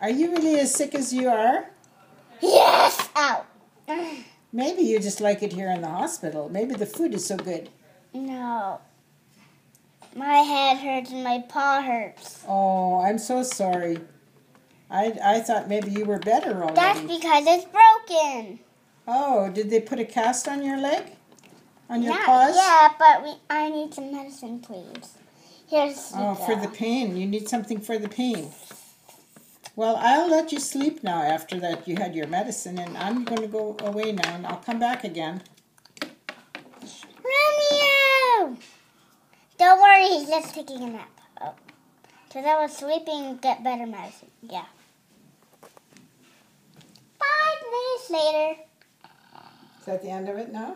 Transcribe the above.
Are you really as sick as you are? Yes! Ow! Maybe you just like it here in the hospital. Maybe the food is so good. No. My head hurts and my paw hurts. Oh, I'm so sorry. I thought maybe you were better already. That's because it's broken. Oh, did they put a cast on your leg? On your paws? Yeah, but I need some medicine, please. Here's for the pain. You need something for the pain. Well, I'll let you sleep now after that you had your medicine, and I'm going to go away now, and I'll come back again. Romeo! Don't worry, he's just taking a nap. Oh. Because I was sleeping, get better medicine. Yeah. 5 minutes later. Is that the end of it now?